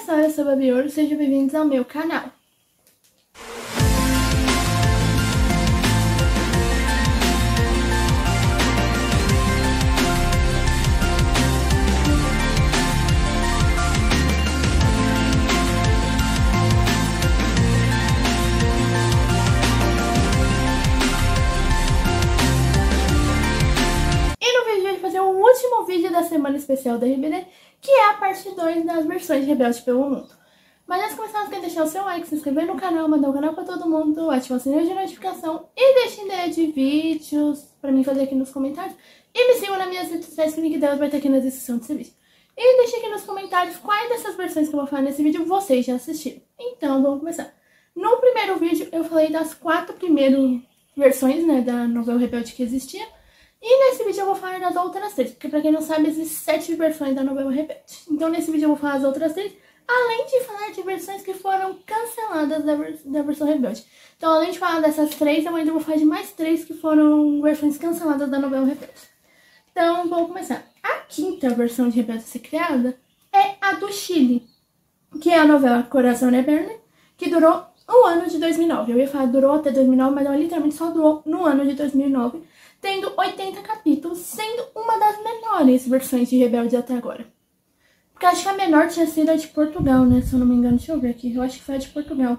pessoal, eu sou a Babi Ouro, sejam bem-vindos ao meu canal. E no vídeo de hoje fazer o último vídeo da semana especial da RBD, que é a parte 2 das versões de Rebelde pelo Mundo. Mas antes de começar, não esqueça de deixar o seu like, se inscrever no canal, mandar o canal pra todo mundo, ativar o sininho de notificação e deixar ideia de vídeos pra mim fazer aqui nos comentários. E me sigam nas minhas redes sociais, que o link delas vai estar aqui na descrição desse vídeo. E deixe aqui nos comentários quais dessas versões que eu vou falar nesse vídeo vocês já assistiram. Então, vamos começar. No primeiro vídeo, eu falei das 4 primeiras versões, né, da novela Rebelde que existia. E nesse vídeo eu vou falar das outras 3, porque pra quem não sabe, existem 7 versões da novela Rebelde. Então nesse vídeo eu vou falar das outras 3, além de falar de versões que foram canceladas da versão Rebelde. Então além de falar dessas 3, eu ainda vou falar de mais 3 que foram versões canceladas da novela Rebelde. Então vamos começar. A 5ª versão de Rebelde a ser criada é a do Chile, que é a novela Corazón Eterno, que durou o ano de 2009. Eu ia falar durou até 2009, mas ela literalmente só durou no ano de 2009. Tendo 80 capítulos, sendo uma das menores versões de Rebelde até agora. Porque acho que a menor tinha sido a de Portugal, né? Se eu não me engano, deixa eu ver aqui. Eu acho que foi a de Portugal.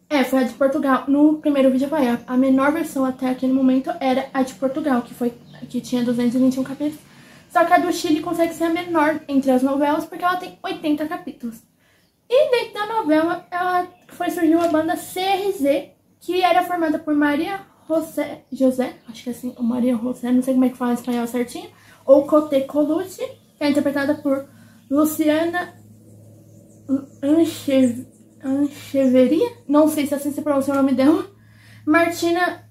É, foi a de Portugal. No primeiro vídeo eu falei, a menor versão até aquele momento era a de Portugal, que tinha 221 capítulos. Só que a do Chile consegue ser a menor entre as novelas, porque ela tem 80 capítulos. E dentro da novela, surgiu a banda CRZ, que era formada por Maria José, acho que é assim, Maria José, não sei como é que fala em espanhol certinho, ou Coté Colucci, que é interpretada por Luciana Ancheveria, não sei se assim se pronuncia o nome dela, Martina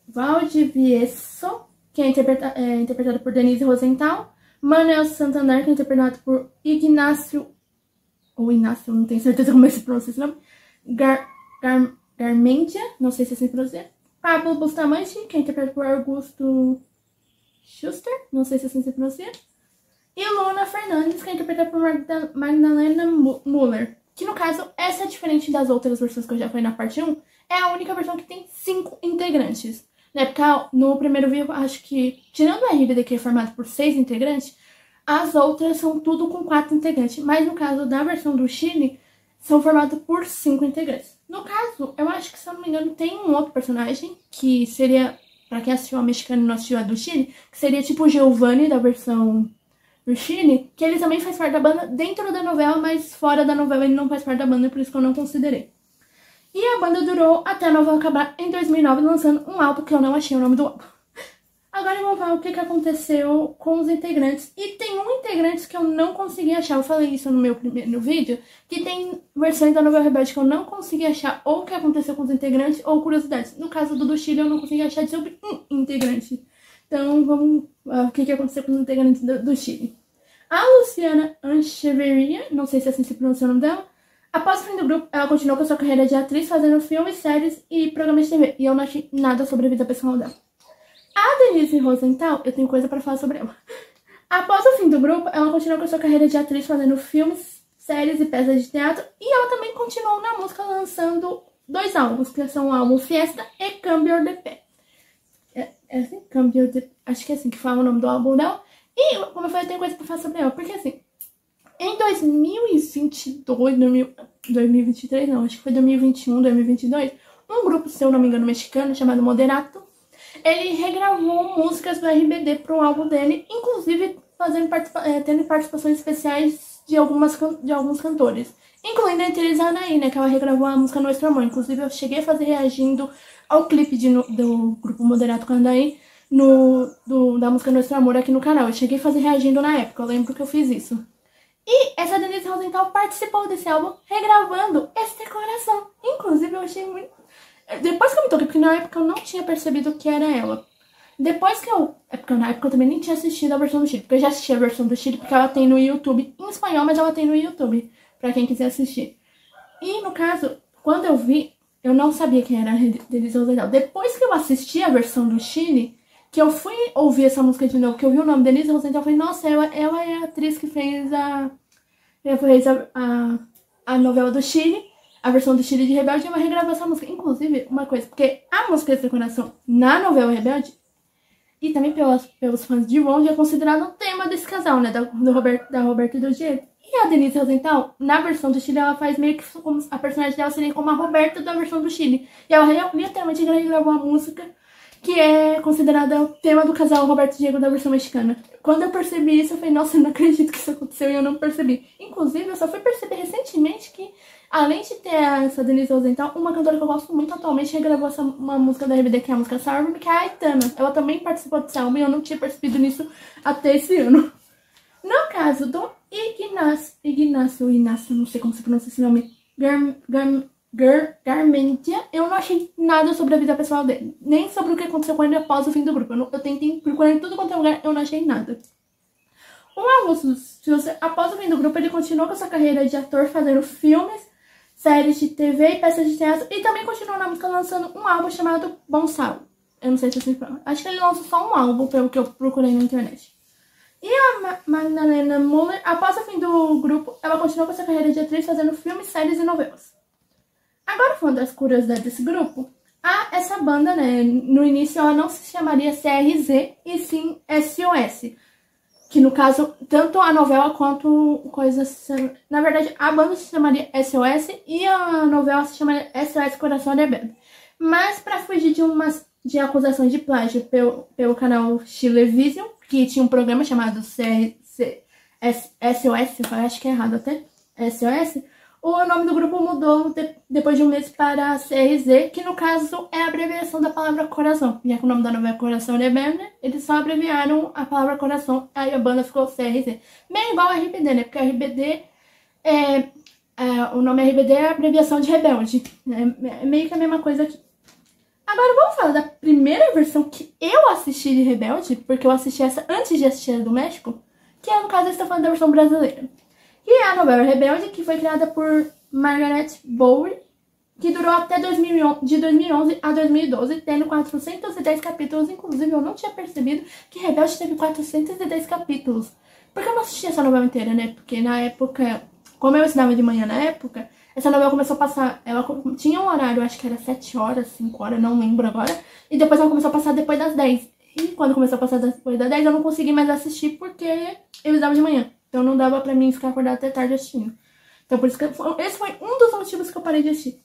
Valdivieso, que é interpretada por Denise Rosenthal, Manuel Santander, que é interpretado por Inácio, não tenho certeza como é que se pronuncia esse nome, Garmendia, não sei se é assim pronuncia. Pablo Bustamante, que é interpretado por Augusto Schuster, não sei se é assim se pronuncia. E Luna Fernandes, que é interpretada por Magdalena Muller. Que no caso, essa é diferente das outras versões que eu já falei na parte 1. É a única versão que tem 5 integrantes. Né? Porque no primeiro vídeo, acho que, tirando a RBD, que é formado por 6 integrantes, as outras são tudo com 4 integrantes. Mas no caso da versão do Chile, são formados por 5 integrantes. No caso, eu acho que, se eu não me engano, tem um outro personagem, que seria, pra quem assistiu a mexicana e não assistiu a do Chile, que seria tipo o Giovanni da versão do Chile, que ele também faz parte da banda dentro da novela, mas fora da novela ele não faz parte da banda, por isso que eu não considerei. E a banda durou até a novela acabar em 2009, lançando um álbum que eu não achei o nome do álbum. Agora eu vou falar o que aconteceu com os integrantes. E tem um integrante que eu não consegui achar. Eu falei isso no meu primeiro vídeo. Que tem versões da novela Rebelde que eu não consegui achar. Ou o que aconteceu com os integrantes, ou curiosidades. No caso do Chile, eu não consegui achar sobre um integrante. Então vamos ver o que aconteceu com os integrantes do Chile. A Luciana Ancheveria, não sei se assim se pronuncia o nome dela. Após o fim do grupo, ela continuou com sua carreira de atriz, fazendo filmes, séries e programas de TV. E eu não achei nada sobre a vida pessoal dela. A Denise Rosenthal, eu tenho coisa pra falar sobre ela. Após o fim do grupo, ela continuou com sua carreira de atriz, fazendo filmes, séries e peças de teatro. E ela também continuou na música, lançando 2 álbuns, que são o álbum Fiesta e Cambio de Pé. É assim? Cambio de... Acho que é assim que fala o nome do álbum dela. E, como eu falei, eu tenho coisa pra falar sobre ela. Porque assim, em 2022, 2023, não, acho que foi 2021, 2022, um grupo, se eu não me engano, mexicano, chamado Moderato, ele regravou músicas do RBD para o álbum dele, inclusive tendo participações especiais de alguns cantores. Incluindo entre eles a Anaí, né, que ela regravou a música Nuestro Amor. Inclusive eu cheguei a fazer reagindo ao clipe do grupo Moderato com a Anaí, da música Nuestro Amor aqui no canal. Eu cheguei a fazer reagindo na época, eu lembro que eu fiz isso. E essa Denise Rosenthal participou desse álbum regravando Este Coração. Inclusive eu achei muito... Depois que eu me toquei, porque na época eu não tinha percebido que era ela. Depois que eu... É porque na época eu também nem tinha assistido a versão do Chile. Porque eu já assisti a versão do Chile, porque ela tem no YouTube. Em espanhol, mas ela tem no YouTube. Pra quem quiser assistir. E no caso, quando eu vi, eu não sabia quem era a Denise Rosenthal. Depois que eu assisti a versão do Chile, que eu fui ouvir essa música de novo, que eu vi o nome Denise Rosenthal, eu falei, nossa, ela é a atriz que fez refez a novela do Chile, a versão do Chile de Rebelde, e ela regravou essa música. Inclusive, uma coisa, porque a música Sem Coração na novela Rebelde, e também pelos fãs de Ron, é considerado um tema desse casal, né, da Roberta e do Diego. E a Denise Rosenthal, na versão do Chile, ela faz meio que como a personagem dela seria como a Roberta da versão do Chile. E ela literalmente gravou uma música que é considerada o tema do casal Roberto e Diego da versão mexicana. Quando eu percebi isso, eu falei, nossa, eu não acredito que isso aconteceu e eu não percebi. Inclusive, eu só fui perceber recentemente que, além de ter essa Denise Rosenthal, uma cantora que eu gosto muito atualmente regravou uma música da RBD, que é a música Sour, que é a Aitana. Ela também participou desse álbum e eu não tinha percebido nisso até esse ano. No caso do Ignacio, não sei como se pronuncia esse nome, Garmentia, eu não achei nada sobre a vida pessoal dele, nem sobre o que aconteceu com ele após o fim do grupo. Eu tentei procurar em tudo quanto é lugar, eu não achei nada. O Augusto Schultz, após o fim do grupo, ele continuou com sua carreira de ator, fazendo filmes, séries de TV e peças de teatro, e também continuou na música lançando um álbum chamado Bonsal. Eu não sei se assim fala. Acho que ele lançou só um álbum, pelo que eu procurei na internet. E a Magdalena Muller, após o fim do grupo, ela continuou com sua carreira de atriz, fazendo filmes, séries e novelas. Agora, falando das curiosidades desse grupo, essa banda, né, no início ela não se chamaria CRZ, e sim SOS. Que no caso, tanto a novela quanto coisas... Na verdade, a banda se chamaria SOS e a novela se chamaria SOS Coração Rebelde. Mas para fugir de acusações de plágio pelo canal Chilevision, que tinha um programa chamado SOS, eu acho que é errado até, SOS, o nome do grupo mudou depois de um mês para CRZ, que no caso é a abreviação da palavra coração. Já que o nome da novela é Coração Rebelde, eles só abreviaram a palavra coração, aí a banda ficou CRZ. Meio igual a RBD, né? Porque a RBD o nome RBD é a abreviação de rebelde. É meio que a mesma coisa aqui. Agora vamos falar da primeira versão que eu assisti de Rebelde, porque eu assisti essa antes de assistir a do México, que no caso eu estou falando da versão brasileira. Que é a novela Rebelde, que foi criada por Margaret Bowery, que durou até de 2011 a 2012, tendo 410 capítulos. Inclusive, eu não tinha percebido que Rebelde teve 410 capítulos. Porque eu não assisti essa novela inteira, né? Porque na época, como eu estudava de manhã na época, essa novela começou a passar, ela tinha um horário, acho que era 7 horas, 5 horas, não lembro agora. E depois ela começou a passar depois das 10. E quando começou a passar depois das 10, eu não consegui mais assistir porque eu estudava de manhã. Então não dava pra mim ficar acordada até tarde assistindo. Então por isso que esse foi um dos motivos que eu parei de assistir.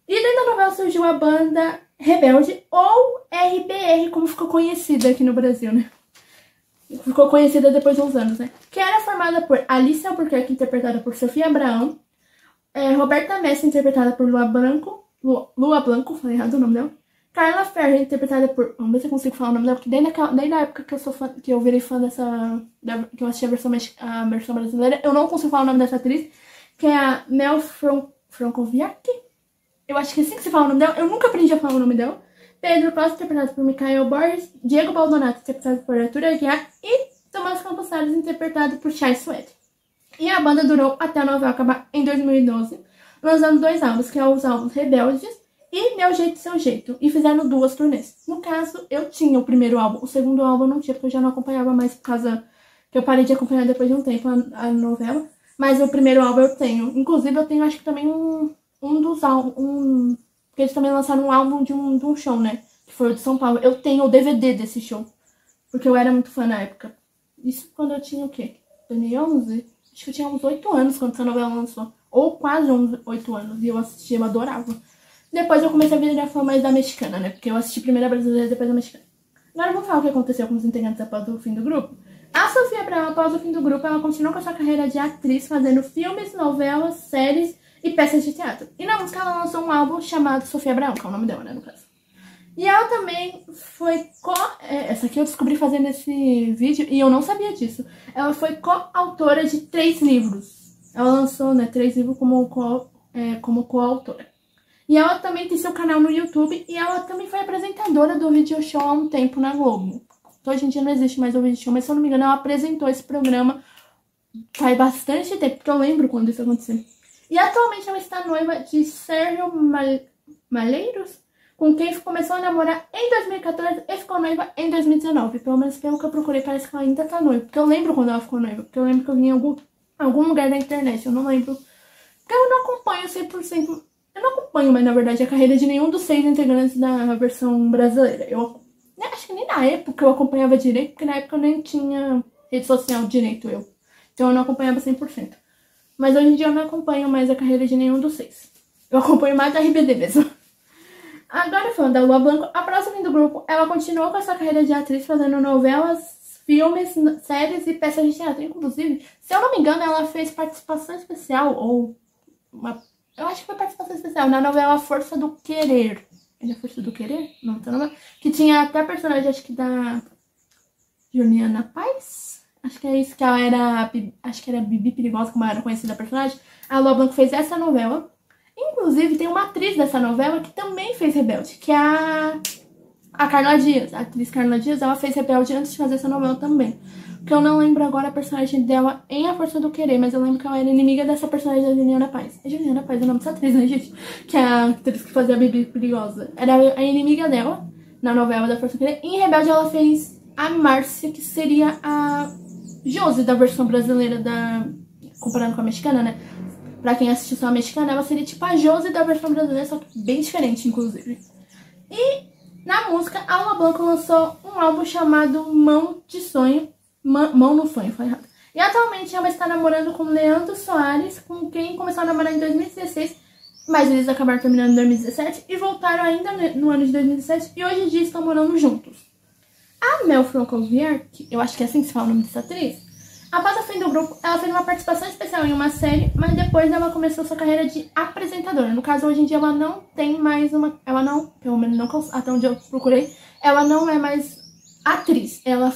E dentro da novela surgiu a banda Rebelde, ou RBR, como ficou conhecida aqui no Brasil, né? Ficou conhecida depois de uns anos, né? Que era formada por Alice Albuquerque, interpretada por Sofia Abrão, Roberta Messi, interpretada por Lua Blanco, falei errado o nome dela. Carla Ferrer, interpretada por... Vamos ver se eu consigo falar o nome dela, porque desde a época que eu sou fã, que eu virei fã que eu assisti a versão brasileira, eu não consigo falar o nome dessa atriz, que é a Mel Francoviac. Eu acho que é assim que se fala o nome dela, eu nunca aprendi a falar o nome dela. Pedro Costa, interpretado por Micael Borges, Diego Baldonato, interpretado por Arthur Aguiar, e Tomás Campos Salles, interpretado por Chay Suede. E a banda durou até a novela acabar em 2012, lançando 2 álbuns, que é os álbuns Rebeldes e Meu Jeito Seu Jeito, e fizeram 2 turnês. No caso, eu tinha o primeiro álbum, o segundo álbum eu não tinha, porque eu já não acompanhava mais, por causa que eu parei de acompanhar depois de um tempo a novela. Mas o primeiro álbum eu tenho. Inclusive, eu tenho, acho que também um dos álbuns, porque eles também lançaram um álbum de um show, né, que foi o de São Paulo. Eu tenho o DVD desse show, porque eu era muito fã na época. Isso quando eu tinha o quê? 2011? Acho que eu tinha uns 8 anos quando essa novela lançou. Ou quase uns 8 anos. E eu assistia, eu adorava. Depois eu comecei a virar fã mais da mexicana, né? Porque eu assisti primeiro a brasileira e depois a mexicana. Agora vamos falar o que aconteceu com os integrantes após o fim do grupo. A Sofia Abrão, após o fim do grupo, ela continuou com a sua carreira de atriz, fazendo filmes, novelas, séries e peças de teatro. E na música ela lançou um álbum chamado Sofia Abrão, que é o nome dela, né, no caso. E ela também foi essa aqui eu descobri fazendo esse vídeo e eu não sabia disso. Ela foi coautora de 3 livros. Ela lançou, né, 3 livros como coautora. E ela também tem seu canal no YouTube e ela também foi apresentadora do Video Show há um tempo na Globo. Então, hoje em dia não existe mais o Video Show, mas se eu não me engano ela apresentou esse programa faz bastante tempo, porque eu lembro quando isso aconteceu. E atualmente ela está noiva de Sérgio Malheiros, com quem começou a namorar em 2014 e ficou noiva em 2019. Pelo menos pelo que eu procurei, parece que ela ainda tá noiva. Porque eu lembro quando ela ficou noiva. Porque eu lembro que eu vi em algum Algum lugar da internet, eu não lembro. Porque eu não acompanho 100%. Eu não acompanho, mas na verdade, a carreira de nenhum dos 6 integrantes da versão brasileira. Eu acho que nem na época eu acompanhava direito, porque na época eu nem tinha rede social direito, eu. Então eu não acompanhava 100%. Mas hoje em dia eu não acompanho mais a carreira de nenhum dos 6. Eu acompanho mais a RBD mesmo. Agora, falando da Lua Blanco, a próxima do grupo, ela continuou com a sua carreira de atriz, fazendo novelas, filmes, séries e peças de teatro. Inclusive, se eu não me engano, ela fez participação especial, eu acho que foi participação especial, na novela Força do Querer. É Força do Querer? Não, tá não. Que tinha até personagem, acho que da Juliana Paz. Acho que é isso, que ela era, acho que era Bibi Perigosa, como era conhecida a personagem. A Lua Blanco fez essa novela. Inclusive, tem uma atriz dessa novela que também fez Rebelde, que é a Carla Dias. A atriz Carla Dias, ela fez Rebelde antes de fazer essa novela também. Porque eu não lembro agora a personagem dela em A Força do Querer, mas eu lembro que ela era inimiga dessa personagem da Juliana Paz. É Juliana Paz o nome dessa atriz, né, gente? Que é a atriz que fazia a Bibi Perigosa. Era a inimiga dela na novela da Força do Querer. Em Rebelde, ela fez a Márcia, que seria a Josi da versão brasileira comparando com a mexicana, né? Pra quem assistiu só a mexicana, ela seria tipo a Josi da versão brasileira, só que bem diferente, inclusive. E na música, a Lua Blanco lançou um álbum chamado Mão de Sonho. Mão no Sonho, foi errado. E atualmente ela está namorando com Leandro Soares, com quem começou a namorar em 2016, mas eles acabaram terminando em 2017 e voltaram ainda no ano de 2017 e hoje em dia estão morando juntos. A Mel Francovier, que eu acho que é assim que se fala o nome dessa atriz, após o fim do grupo, ela fez uma participação especial em uma série, mas depois ela começou sua carreira de apresentadora. No caso, hoje em dia ela não tem mais uma... Ela não, pelo menos não, até onde eu procurei, ela não é mais atriz. Ela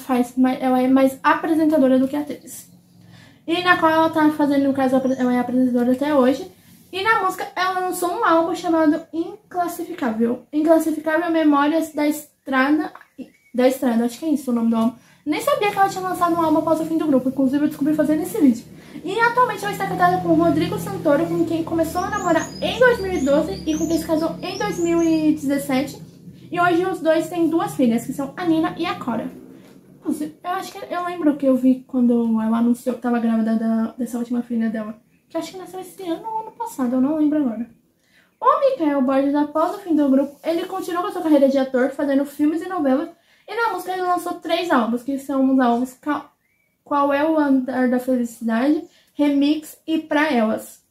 é mais apresentadora do que atriz. E na qual ela tá fazendo, no caso, ela é apresentadora até hoje. E na música, ela lançou um álbum chamado Inclassificável. Inclassificável Memórias da Estrada... acho que é isso o nome do álbum. Nem sabia que ela tinha lançado um álbum após o fim do grupo, inclusive eu descobri fazendo esse vídeo. E atualmente ela está casada com o Rodrigo Santoro, com quem começou a namorar em 2012 e com quem se casou em 2017. E hoje os dois têm 2 filhas, que são a Nina e a Cora. Inclusive, eu acho que eu lembro que eu vi quando ela anunciou que estava grávida dessa última filha dela. Que acho que nasceu esse ano ou ano passado, eu não lembro agora. O Michael Borges, após o fim do grupo, ele continuou com sua carreira de ator, fazendo filmes e novelas. E na música ele lançou 3 álbuns, que são os álbuns Qual é o Andar da Felicidade, Remix e Pra Elas.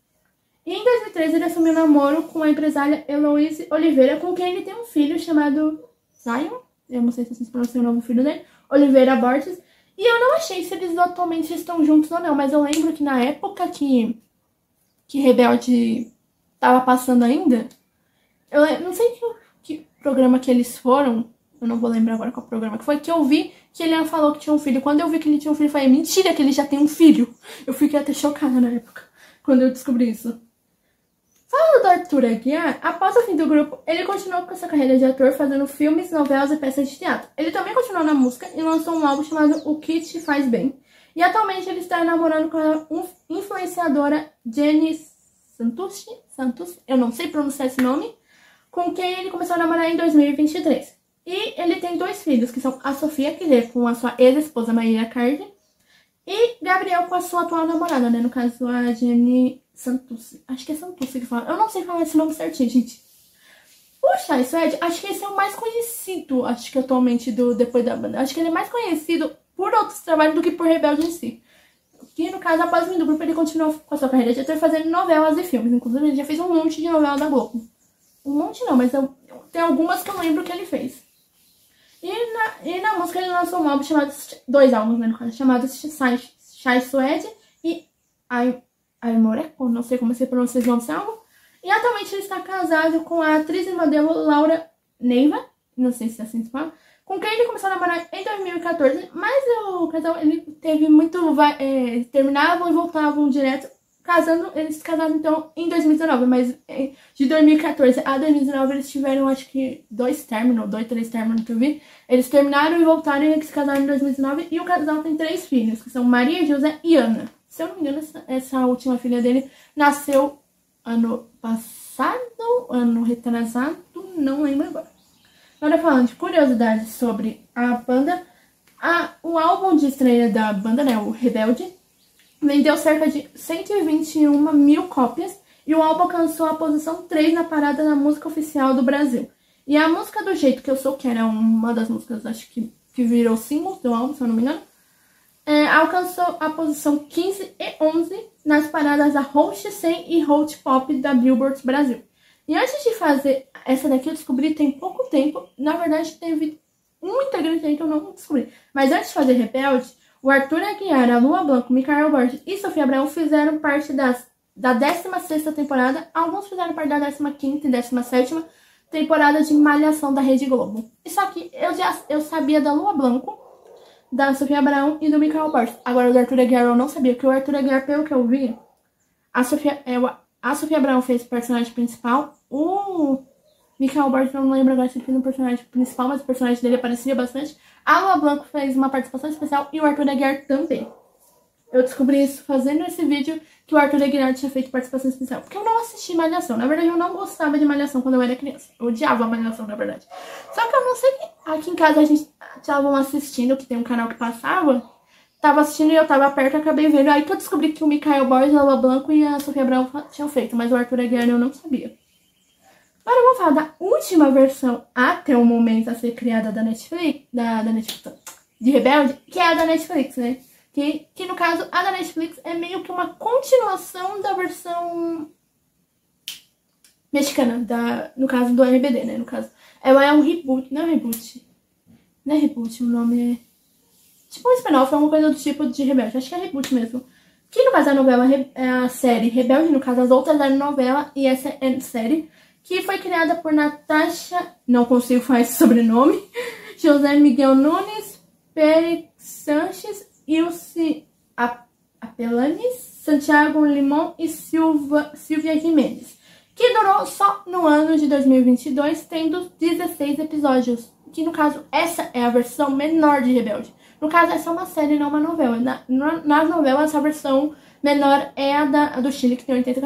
E em 2013 ele assumiu namoro com a empresária Heloise Oliveira, com quem ele tem um filho chamado Zion, eu não sei se se pronuncia o nome do filho dele, Oliveira Borges. E eu não achei se eles atualmente estão juntos ou não, mas eu lembro que na época que Rebelde tava passando ainda, eu não sei que programa que eles foram, eu não vou lembrar agora qual programa que foi, que eu vi que ele falou que tinha um filho. Quando eu vi que ele tinha um filho, eu falei, mentira que ele já tem um filho. Eu fiquei até chocada na época, quando eu descobri isso. Falando do Arthur Aguiar, após o fim do grupo, ele continuou com sua carreira de ator, fazendo filmes, novelas e peças de teatro. Ele também continuou na música e lançou um álbum chamado O Que Te Faz Bem. E atualmente ele está namorando com a influenciadora Jenny Santucci, eu não sei pronunciar esse nome, com quem ele começou a namorar em 2023. E ele tem 2 filhos, que são a Sofia, que é com a sua ex-esposa Maíra Cardi, e Gabriel com a sua atual namorada, né? No caso, a Jenny Santucci. Acho que é Santucci que fala. Eu não sei falar esse nome certinho, gente. O Chai Suede, acho que esse é o mais conhecido, acho que atualmente, depois da banda. Acho que ele é mais conhecido por outros trabalhos do que por Rebelde em si. Que, no caso, após o fim do grupo, ele continuou com a sua carreira de ator fazendo novelas e filmes. Inclusive, ele já fez um monte de novela da Globo. Um monte não, mas tem algumas que eu lembro que ele fez. E na música ele lançou um álbum chamado... 2 álbuns, né, no caso, chamados Chai Suede e Aimoreco, não sei como se pronuncia esse nome desse álbum. E atualmente ele está casado com a atriz e modelo Laura Neiva, não sei se é assim que se fala, com quem ele começou a namorar em 2014, mas o casal, ele teve muito... terminavam e voltavam direto, eles se casaram então em 2019, mas de 2014 a 2019 eles tiveram, acho que 3 términos que eu vi. Eles terminaram e voltaram e se casaram em 2019 e o casal tem 3 filhos, que são Maria, José e Ana. Se eu não me engano, essa última filha dele nasceu ano passado, ano retrasado, não lembro agora. Agora falando de curiosidades sobre a banda, o álbum de estreia da banda, né, o Rebelde, vendeu cerca de 121 mil cópias e o álbum alcançou a posição 3 na parada da música oficial do Brasil. E a música Do Jeito Que Eu Sou, que era uma das músicas, acho que virou single do álbum, se eu não me engano, alcançou a posição 15 e 11 nas paradas da Hot 100 e Hot Pop da Billboard Brasil. E antes de fazer essa daqui, eu descobri tem pouco tempo. Na verdade, teve um integrante aí que eu não descobri. Mas antes de fazer Rebelde, o Arthur Aguiar, a Lua Blanco, Micael Borges e Sofia Abrão fizeram parte da 16ª temporada. Alguns fizeram parte da 15ª e 17ª temporada de Malhação da Rede Globo. Isso aqui eu sabia da Lua Blanco, da Sofia Abrão e do Micael Borges. Agora, do Arthur Aguiar eu não sabia, porque o Arthur Aguiar, pelo que eu vi, a Sofia Abrão fez o personagem principal. O Micael Borges, eu não lembro agora se ele fez um personagem principal, mas o personagem dele aparecia bastante. A Lua Blanco fez uma participação especial e o Arthur Aguiar também. Eu descobri isso fazendo esse vídeo, que o Arthur Aguiar tinha feito participação especial. Porque eu não assisti Malhação. Na verdade, eu não gostava de Malhação quando eu era criança. Eu odiava Malhação, na verdade. Só que eu não sei que aqui em casa a gente estavam assistindo, que tem um canal que passava. Tava assistindo e eu tava perto, acabei vendo. Aí que eu descobri que o Micael Borges, a Lua Blanco e a Sofia Abrão tinham feito. Mas o Arthur Aguiar eu não sabia. Agora vamos falar da última versão até o momento a ser criada da Netflix, de Rebelde, que é a da Netflix, né? Que no caso, a da Netflix é meio que uma continuação da versão mexicana, no caso do RBD, né? No caso, ela é um reboot, não é reboot. Não é reboot, o nome é tipo um spin-off, é uma coisa do tipo de Rebelde. Acho que é reboot mesmo. Que no caso a novela é a série Rebelde, no caso as outras eram novela e essa é série. Que foi criada por Natasha, não consigo falar esse sobrenome, José Miguel Nunes, Pérez Sanches, Ilse Apelanes, Santiago Limon e Silvia Jimenez, que durou só no ano de 2022, tendo 16 episódios, que no caso essa é a versão menor de Rebelde. No caso essa é uma série, não uma novela. Nas novelas essa versão menor é a do Chile, que tem 80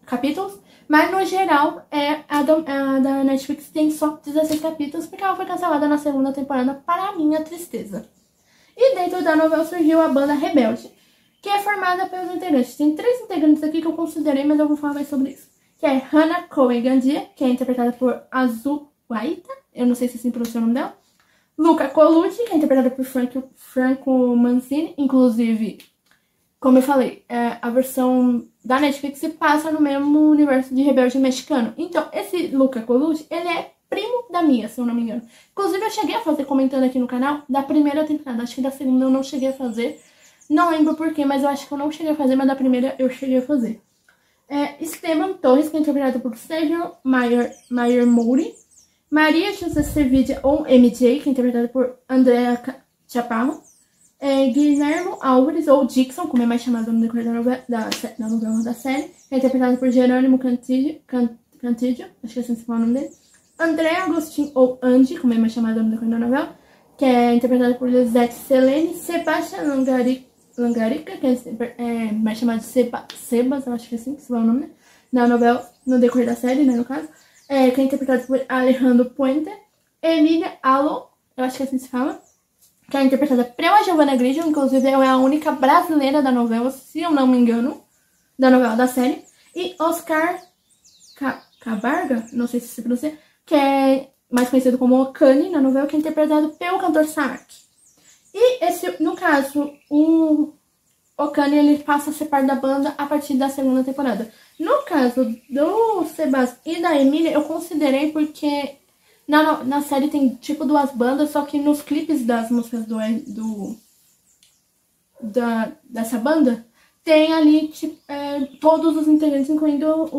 capítulos, mas no geral a da Netflix tem só 16 capítulos, porque ela foi cancelada na 2ª temporada, para a minha tristeza. E dentro da novela surgiu a banda Rebelde, que é formada pelos integrantes. Tem 3 integrantes aqui que eu considerei, mas eu vou falar mais sobre isso. Que é Hannah Cohen Gandia, que é interpretada por Azul Guaita, eu não sei se assim pronuncia o nome dela. Luca Colucci, que é interpretada por Franco Mancini, inclusive, como eu falei, a versão da Netflix se passa no mesmo universo de Rebelde mexicano. Então, esse Luca Colucci, ele é primo da Mia, se eu não me engano. Inclusive, eu cheguei a fazer, comentando aqui no canal, da primeira temporada. Acho que da segunda eu não cheguei a fazer. Não lembro porquê, mas eu acho que eu não cheguei a fazer, mas da primeira eu cheguei a fazer. Esteban Torres, que é interpretado por Sérgio Mayer Mouri. Maria José Cervidia, ou MJ, que é interpretada por Andrea Chaparro. Guilhermo Álvares, ou Dixon, como é mais chamado no decorrer da novela da série, que é interpretado por Jerônimo Cantillo, acho que é assim que se fala o nome dele. André Agostinho, ou Andy, como é mais chamado no decorrer da novela, que é interpretada por Lisette Selene. Sebastião Langarica, que é mais chamado de Sebas, eu acho que é assim que se fala o nome, né? Na novela, no decorrer da série, né, no caso, que é interpretado por Alejandro Puente. Emília Allo, eu acho que é assim que se fala, que é interpretada pela Giovanna Grigio, inclusive ela é a única brasileira da novela, se eu não me engano, da novela da série. E Oscar Cabarga, não sei se se pronuncia, que é mais conhecido como Okani na novela, que é interpretado pelo cantor Saak. E no caso, o Okani, ele passa a ser parte da banda a partir da 2ª temporada. No caso do Sebas e da Emília, eu considerei porque na série tem tipo 2 bandas, só que nos clipes das músicas dessa banda, tem ali tipo, todos os integrantes, incluindo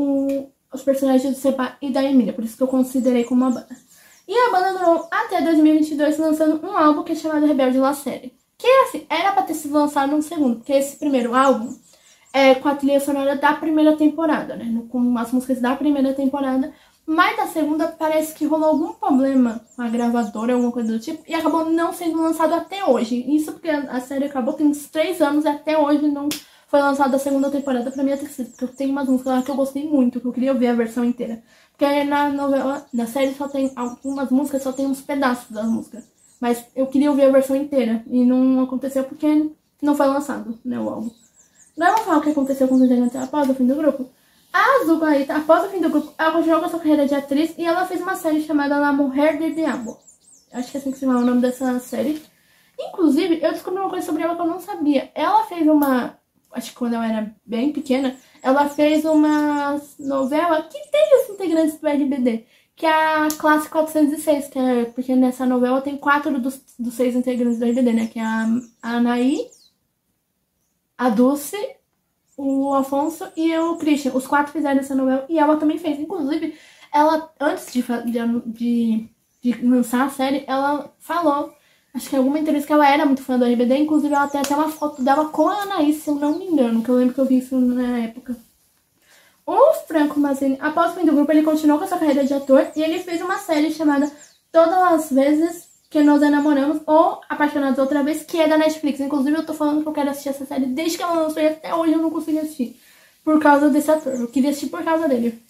os personagens do Seba e da Emília, por isso que eu considerei como uma banda. E a banda durou até 2022, lançando um álbum que é chamado Rebelde La Série. Que assim, era pra ter sido lançado no segundo, porque esse primeiro álbum é com a trilha sonora da primeira temporada, né? Com as músicas da primeira temporada. Mas da segunda parece que rolou algum problema com a gravadora, alguma coisa do tipo, e acabou não sendo lançado até hoje. Isso porque a série acabou tem uns 3 anos e até hoje não foi lançada a 2ª temporada, pra mim é triste, porque eu tenho umas músicas lá que eu gostei muito, que eu queria ouvir a versão inteira. Porque na novela, na série só tem algumas músicas, só tem uns pedaços das músicas. Mas eu queria ouvir a versão inteira, e não aconteceu porque não foi lançado, né, o álbum. Agora vamos falar o que aconteceu com os integrantes após o fim do grupo. A Azul Guarita, após o fim do grupo, ela continuou com a sua carreira de atriz e ela fez uma série chamada La Mujer del Diablo. Acho que é assim que se chama o nome dessa série. Inclusive, eu descobri uma coisa sobre ela que eu não sabia. Ela fez uma... Acho que quando ela era bem pequena, ela fez uma novela que tem os integrantes do RBD, que é a Classe 406, que é, porque nessa novela tem 4 dos 6 integrantes do RBD, né? Que é a Anaí, a Dulce, o Afonso e o Christian. Os 4 fizeram essa novela e ela também fez. Inclusive, ela, antes de lançar a série, ela falou, acho que em alguma entrevista, que ela era muito fã do RBD. Inclusive, ela tem até uma foto dela com a Anaís, se eu não me engano, que eu lembro que eu vi isso na época. O Franco Mazzini, após o fim do grupo, ele continuou com a sua carreira de ator e ele fez uma série chamada Todas as Vezes que Nos Enamoramos ou Apaixonados Outra Vez, que é da Netflix. Inclusive, eu tô falando que eu quero assistir essa série desde que ela lançou e até hoje eu não consegui assistir por causa desse ator. Eu queria assistir por causa dele.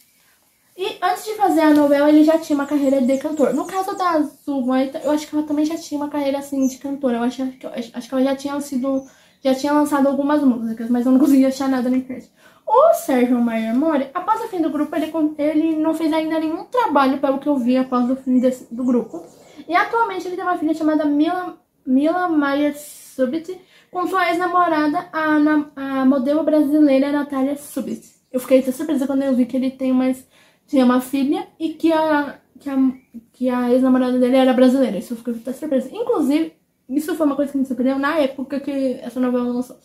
E antes de fazer a novela, ele já tinha uma carreira de cantor. No caso da Azul Guarita, eu acho que ela também já tinha uma carreira assim de cantora. Eu acho que ela já tinha lançado algumas músicas, mas eu não conseguia achar nada na internet. O Sérgio Maia Mori, após o fim do grupo, ele não fez ainda nenhum trabalho, pelo que eu vi, após o fim do grupo. E atualmente ele tem uma filha chamada Mila Maia Subit, com sua ex-namorada, a modelo brasileira Natália Subit. Eu fiquei até surpresa quando eu vi que ele tinha uma filha e que a ex-namorada dele era brasileira. Isso eu fiquei até surpresa. Inclusive, isso foi uma coisa que me surpreendeu na época que essa novela lançou.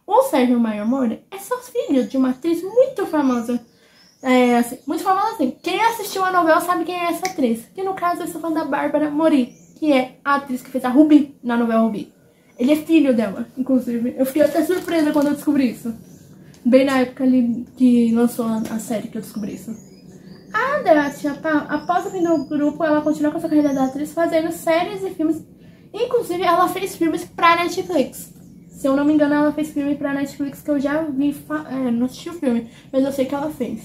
O Sérgio Maia Mori é só filho de uma atriz muito famosa. Muito famosa assim. Quem assistiu a novela sabe quem é essa atriz. Que no caso eu sou fã da Bárbara Mori, que é a atriz que fez a Ruby na novela Ruby. Ele é filho dela, inclusive. Eu fiquei até surpresa quando eu descobri isso. Bem na época ali que lançou a série que eu descobri isso. A Adelaide Chappell, após o fim do grupo, ela continuou com a sua carreira da atriz fazendo séries e filmes. Inclusive, ela fez filmes pra Netflix. Se eu não me engano, ela fez filme pra Netflix que eu já vi, não assisti o filme, mas eu sei que ela fez.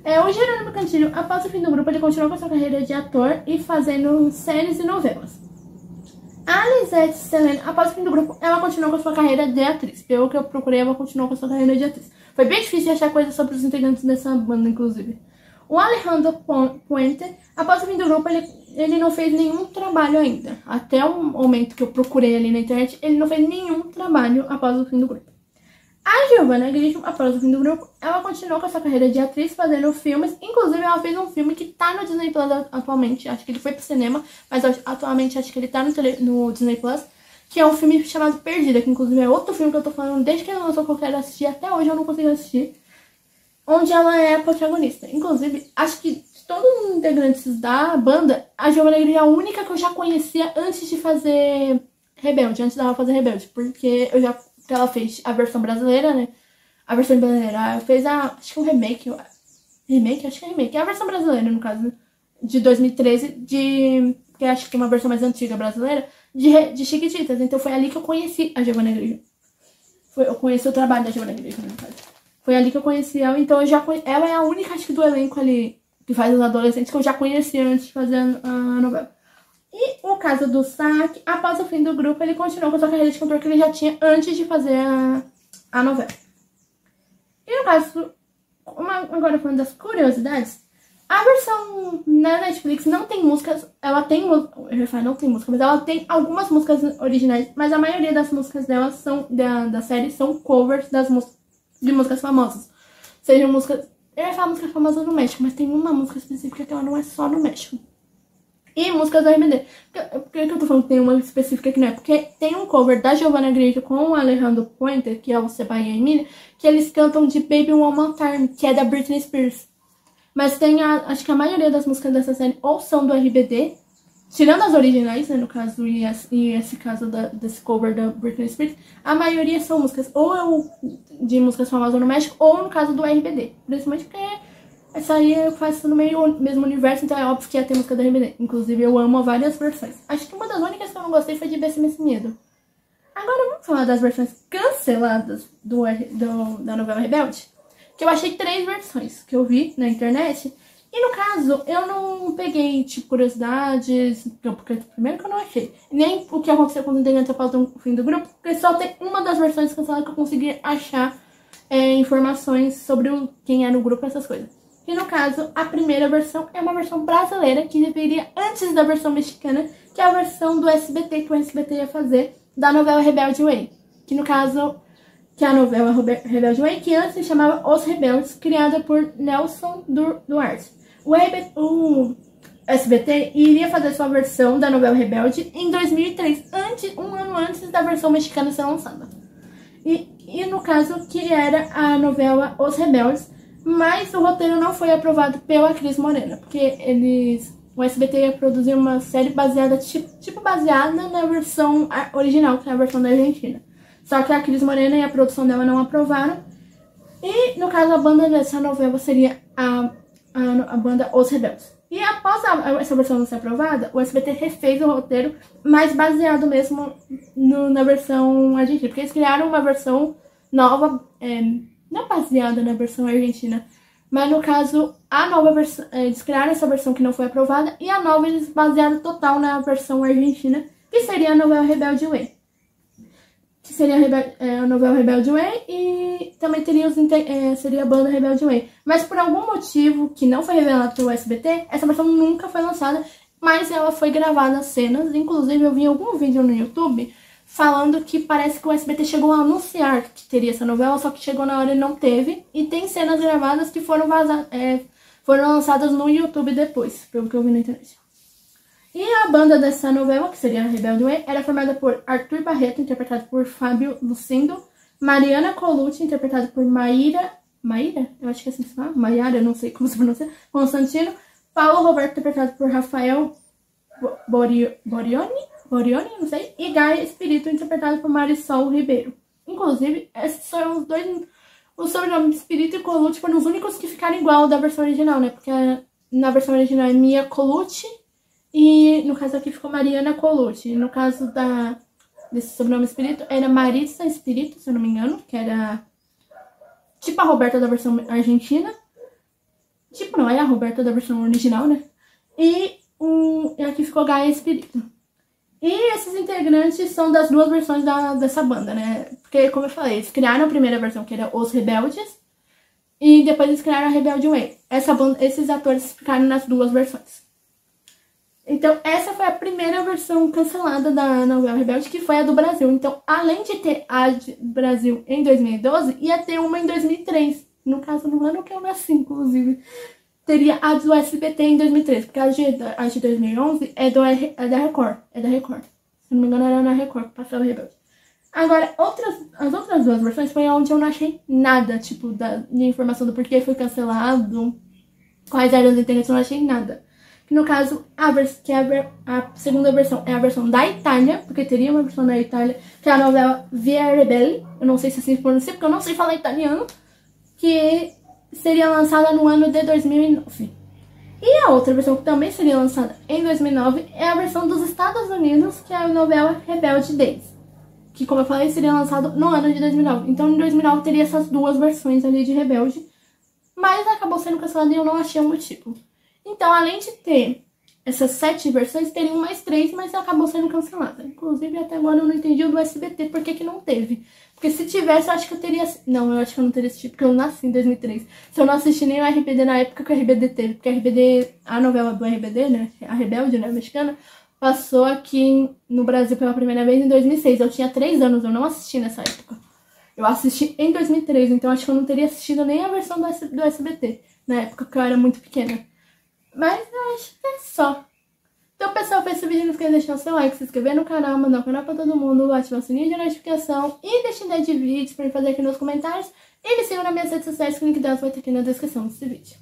O Jerônimo Cantilho, após o fim do grupo, ele continuou com a sua carreira de ator e fazendo séries e novelas. A Lisette Selena, após o fim do grupo, ela continuou com a sua carreira de atriz. Pelo que eu procurei, ela continuou com a sua carreira de atriz. Foi bem difícil de achar coisas sobre os integrantes dessa banda, inclusive. O Alejandro Puente, após o fim do grupo, ele não fez nenhum trabalho ainda. Até o momento que eu procurei ali na internet, ele não fez nenhum trabalho após o fim do grupo. A Giovanna Grisham, após o fim do grupo, ela continuou com a sua carreira de atriz, fazendo filmes. Inclusive, ela fez um filme que tá no Disney Plus atualmente. Acho que ele foi pro cinema, mas atualmente acho que ele tá no Disney Plus. Que é um filme chamado Perdida, que inclusive é outro filme que eu tô falando desde que ele lançou, que eu quero assistir. Até hoje eu não consegui assistir. Onde ela é a protagonista. Inclusive, acho que de todos os integrantes da banda, a Giovanna Grisham é a única que eu já conhecia antes de fazer Rebelde, antes dela fazer Rebelde. Porque ela fez a versão brasileira, né? A versão brasileira, ela fez acho que um remake. Acho que é remake. É a versão brasileira, no caso, de 2013, que acho que tem uma versão mais antiga brasileira, de Chiquititas. Então foi ali que eu conheci a Giovanna Grisham. Eu conheci o trabalho da Giovanna Grisham, no caso. Foi ali que eu conheci ela, então ela é a única, acho que do elenco ali, que faz os adolescentes, que eu já conhecia antes de fazer a novela. E o caso do Sak, após o fim do grupo, ele continuou com a sua carreira de cantor que ele já tinha antes de fazer a novela. E no caso, agora falando das curiosidades, a versão na Netflix não tem músicas, ela tem, eu ia falar não tem música, mas ela tem algumas músicas originais, mas a maioria das músicas dela da série são covers de músicas famosas. Sejam músicas... Eu ia falar músicas famosas no México, mas tem uma música específica que ela não é só no México. E músicas do RBD. Por que eu tô falando que tem uma específica que não é? Porque tem um cover da Giovanna Grisham com o Alejandro Puente, que é o Seba e a Emília, que eles cantam de Baby One More Time, que é da Britney Spears. Mas tem acho que a maioria das músicas dessa série ou são do RBD, tirando as originais, né, no caso, e esse caso desse cover da Britney Spears, a maioria são músicas ou de músicas famosas no México, ou no caso do RBD. Principalmente porque essa aí faz no mesmo universo, então é óbvio que ia ter música do RBD. Inclusive, eu amo várias versões. Acho que uma das únicas que eu não gostei foi de Besame Esse Medo. Agora, vamos falar das versões canceladas da novela Rebelde. Que eu achei 3 versões que eu vi na internet. E no caso, eu não peguei, tipo, curiosidades, porque primeiro que eu não achei, nem o que aconteceu com os integrantes após o fim do grupo, porque só tem uma das versões canceladas que eu consegui achar informações sobre quem era o grupo, essas coisas. E no caso, a primeira versão é uma versão brasileira, que deveria antes da versão mexicana, que é a versão do SBT, que o SBT ia fazer, da novela Rebelde Way. Que no caso, que é a novela Rebelde Way, que antes se chamava Os Rebeldes, criada por Nelson Duarte. O SBT iria fazer sua versão da novela Rebelde em 2003, um ano antes da versão mexicana ser lançada. E no caso, que era a novela Os Rebeldes, mas o roteiro não foi aprovado pela Cris Morena, porque o SBT ia produzir uma série baseada, tipo baseada na versão original, que é a versão da Argentina. Só que a Cris Morena e a produção dela não aprovaram. E, no caso, a banda dessa novela seria a banda Os Rebeldes. E após essa versão não ser aprovada, o SBT refez o roteiro, mas baseado mesmo na versão argentina. Porque eles criaram uma versão nova, não baseada na versão argentina, mas no caso, a nova versão, eles criaram essa versão que não foi aprovada, e a nova eles basearam total na versão argentina, que seria a novela Rebelde Way. Que seria a novela Rebelde Way, e também seria a banda Rebelde Way. Mas por algum motivo que não foi revelado pelo SBT, essa versão nunca foi lançada, mas ela foi gravada as cenas. Inclusive eu vi algum vídeo no YouTube falando que parece que o SBT chegou a anunciar que teria essa novela, só que chegou na hora e não teve. E tem cenas gravadas que foram lançadas no YouTube depois, pelo que eu vi na internet. E a banda dessa novela, que seria a Rebelde Way, era formada por Arthur Barreto, interpretado por Fábio Lucindo, Mariana Colucci, interpretada por Maíra, eu acho que é assim que se fala, Maiara, não sei como se pronuncia, Constantino, Paulo Roberto, interpretado por Rafael Borioni, não sei, e Gaia Espírito, interpretado por Marisol Ribeiro. Inclusive, esses são os sobrenomes Espírito e Colucci foram os únicos que ficaram igual da versão original, né? Porque na versão original é Mia Colucci, e no caso aqui ficou Mariana Colucci. No caso desse sobrenome Espírito, era Marissa Espírito, se eu não me engano, que era tipo a Roberta da versão argentina. Tipo, não, é a Roberta da versão original, né? E aqui ficou Gaia Espírito. E esses integrantes são das duas versões dessa banda, né? Porque, como eu falei, eles criaram a primeira versão, que era Os Rebeldes, e depois eles criaram a Rebelde Way. Esses atores ficaram nas duas versões. Então, essa foi a primeira versão cancelada da novela Rebelde, que foi a do Brasil. Então, além de ter a do Brasil em 2012, ia ter uma em 2003. No caso, no ano que eu nasci, inclusive. Teria a do SBT em 2013, porque a de 2011 é da Record. É da Record. Se não me engano, era na Record que passava Rebelde. Agora, as outras duas versões foi onde eu não achei nada, tipo, de informação do porquê foi cancelado, quais eram os integrantes, eu não achei nada. No caso, a segunda versão é a versão da Itália, porque teria uma versão da Itália, que é a novela Via Rebelle, eu não sei se assim se pronuncia, porque eu não sei falar italiano, que seria lançada no ano de 2009. E a outra versão que também seria lançada em 2009 é a versão dos Estados Unidos, que é a novela Rebelde Days, que, como eu falei, seria lançado no ano de 2009. Então, em 2009 teria essas duas versões ali de Rebelde, mas acabou sendo cancelada e eu não achei o motivo. Então, além de ter essas 7 versões, teriam mais 3, mas acabou sendo cancelada. Inclusive, até agora eu não entendi o do SBT, por que não teve. Porque se tivesse, eu acho que eu teria... Não, eu acho que eu não teria assistido, porque eu nasci em 2003. Se eu não assisti nem o RBD na época que o RBD teve, porque a novela do RBD, né, a Rebelde, né, mexicana, passou aqui no Brasil pela primeira vez em 2006. Eu tinha 3 anos, eu não assisti nessa época. Eu assisti em 2003, então acho que eu não teria assistido nem a versão do SBT, na época que eu era muito pequena. Mas eu acho que é só. Então, pessoal, pra esse vídeo não esqueça de deixar o seu like, se inscrever no canal, mandar o canal pra todo mundo, ativar o sininho de notificação e deixar ideia de vídeos pra me fazer aqui nos comentários. E me sigam nas minhas redes sociais, que o link delas vai estar aqui na descrição desse vídeo.